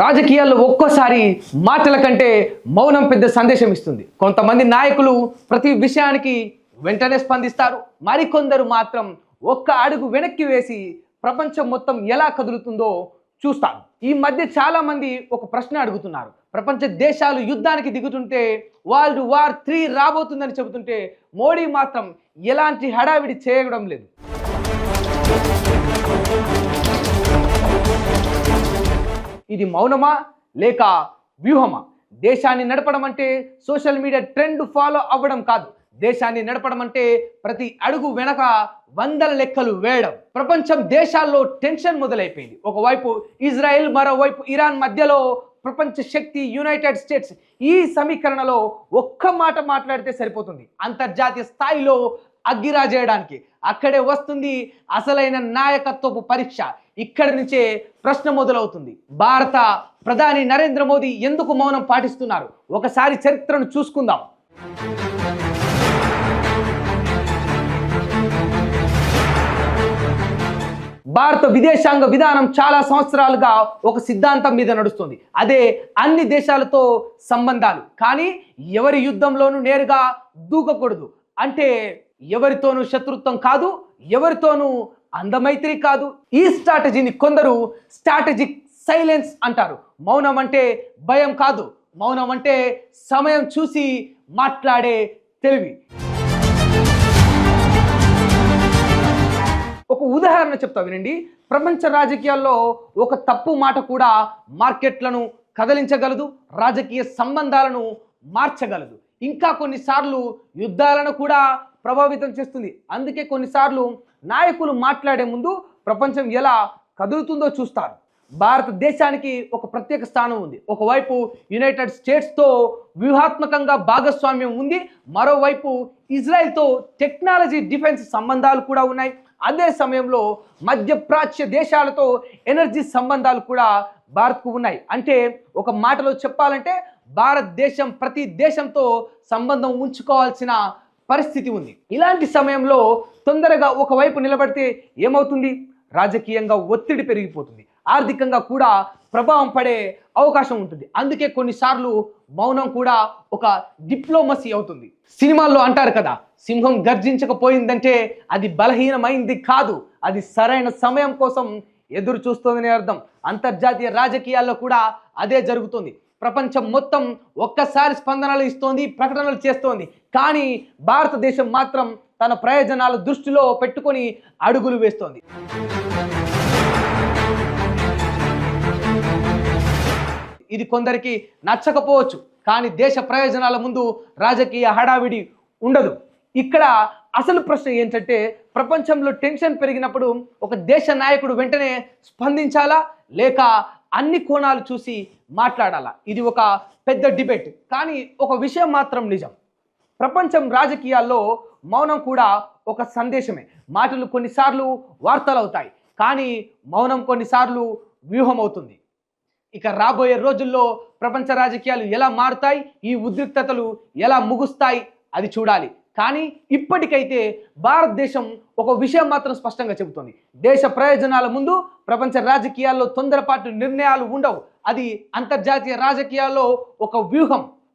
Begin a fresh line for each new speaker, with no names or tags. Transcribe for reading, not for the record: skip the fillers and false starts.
రాజకీయాల్లో ఒక్కోసారి మాటల కంటే మౌనం పెద్ద సందేశం ఇస్తుంది. కొంతమంది నాయకులు ప్రతి విషయానికి వెంటనే స్పందిస్తారు. మరికొందరు మాత్రం ఒక్క అడుగు వెనక్కి వేసి ప్రపంచం మొత్తం ఎలా కదులుతుందో చూస్తారు. ఈ మధ్య చాలా మంది ఒక ప్రశ్న అడుగుతున్నారు. ప్రపంచ దేశాలు యుద్ధానికి దిగుతుంటే వరల్డ్ వార్ 3 రాబోతుందని చెబుతుంటే మోడీ మాత్రం ఎలాంటి హడావిడి చేయడం లేదు. ఇది మౌనమా లేక వ్యూహమా? దేశాన్ని నడపడం అంటే సోషల్ మీడియా ట్రెండ్ ఫాలో అవ్వడం కాదు. దేశాన్ని నడపడం అంటే ప్రతి అడుగు వెనక వందల లెక్కలు వేయడం. ప్రపంచం దేశాల్లో టెన్షన్ మొదలైపోయింది. ఒకవైపు ఇజ్రాయెల్, మరోవైపు ఇరాన్ మధ్యలో ప్రపంచ శక్తి యునైటెడ్ స్టేట్స్. ఈ సమీకరణలో ఒక్క మాట మాట్లాడితే సరిపోతుంది అంతర్జాతీయ స్థాయిలో అగ్గిరాజేయడానికి. అక్కడే వస్తుంది అసలైన నాయకత్వపు పరీక్ష. ఇక్కడి నుంచే ప్రశ్న మొదలవుతుంది. భారత ప్రధాని నరేంద్ర మోదీ ఎందుకు మౌనం పాటిస్తున్నారు? ఒకసారి చరిత్రను చూసుకుందాం. భారత విదేశాంగ విధానం చాలా సంవత్సరాలుగా ఒక సిద్ధాంతం మీద నడుస్తుంది. అదే అన్ని దేశాలతో సంబంధాలు, కానీ ఎవరి యుద్ధంలోనూ నేరుగా దూకకూడదు. అంటే ఎవరితోనూ శత్రుత్వం కాదు, ఎవరితోనూ అందమైత్రి కాదు. ఈ స్ట్రాటజీని కొందరు స్ట్రాటజిక్ సైలెన్స్ అంటారు. మౌనం అంటే భయం కాదు, మౌనం అంటే సమయం చూసి మాట్లాడే తెలివి. ఒక ఉదాహరణ చెప్తా వినండి. ప్రపంచ రాజకీయాల్లో ఒక తప్పు మాట కూడా మార్కెట్లను కదిలించగలదు, రాజకీయ సంబంధాలను మార్చగలదు, ఇంకా కొన్నిసార్లు యుద్ధాలను కూడా ప్రభావితం చేస్తుంది. అందుకే కొన్నిసార్లు నాయకులు మాట్లాడే ముందు ప్రపంచం ఎలా కదులుతుందో చూస్తారు. భారతదేశానికి ఒక ప్రత్యేక స్థానం ఉంది. ఒకవైపు యునైటెడ్ స్టేట్స్తో వ్యూహాత్మకంగా భాగస్వామ్యం ఉంది, మరోవైపు ఇజ్రాయెల్తో టెక్నాలజీ డిఫెన్స్ సంబంధాలు కూడా ఉన్నాయి. అదే సమయంలో మధ్యప్రాచ్య దేశాలతో ఎనర్జీ సంబంధాలు కూడా భారత్కు ఉన్నాయి. అంటే ఒక మాటలో చెప్పాలంటే భారతదేశం ప్రతి దేశంతో సంబంధం ఉంచుకోవాల్సిన పరిస్థితి ఉంది. ఇలాంటి సమయంలో తొందరగా ఒకవైపు నిలబడితే ఏమవుతుంది? రాజకీయంగా ఒత్తిడి పెరిగిపోతుంది, ఆర్థికంగా కూడా ప్రభావం పడే అవకాశం ఉంటుంది. అందుకే కొన్నిసార్లు మౌనం కూడా ఒక డిప్లొమసీ అవుతుంది. సినిమాల్లో అంటారు కదా, సింహం గర్జించకపోయిందంటే అది బలహీనమైంది కాదు, అది సరైన సమయం కోసం ఎదురు చూస్తోందని అర్థం. అంతర్జాతీయ రాజకీయాల్లో కూడా అదే జరుగుతుంది. ప్రపంచం మొత్తం ఒక్కసారి స్పందనలు ఇస్తోంది, ప్రకటనలు చేస్తోంది. కానీ భారతదేశం మాత్రం తన ప్రయోజనాలు దృష్టిలో పెట్టుకొని అడుగులు వేస్తోంది. ఇది కొందరికి నచ్చకపోవచ్చు, కానీ దేశ ప్రయోజనాల ముందు రాజకీయ హడావిడి ఉండదు. ఇక్కడ అసలు ప్రశ్న ఏంటంటే, ప్రపంచంలో టెన్షన్ పెరిగినప్పుడు ఒక దేశ నాయకుడు వెంటనే స్పందించాలా లేక అన్ని కోణాలు చూసి మాట్లాడాలా? ఇది ఒక పెద్ద డిబేట్. కానీ ఒక విషయం మాత్రం నిజం, ప్రపంచం రాజకీయాల్లో మౌనం కూడా ఒక సందేశమే. మాటలు కొన్నిసార్లు వార్తలు అవుతాయి, కానీ మౌనం కొన్నిసార్లు వ్యూహం అవుతుంది. ఇక రాబోయే రోజుల్లో ప్రపంచ రాజకీయాలు ఎలా మారుతాయి, ఈ ఉద్రిక్తతలు ఎలా ముగుస్తాయి, అది చూడాలి. కానీ ఇప్పటికైతే భారతదేశం ఒక విషయం మాత్రం స్పష్టంగా చెబుతోంది. దేశ ప్రయోజనాల ముందు ప్రపంచ రాజకీయాల్లో తొందరపాటు నిర్ణయాలు ఉండవు. అది అంతర్జాతీయ రాజకీయాల్లో ఒక వ్యూహం.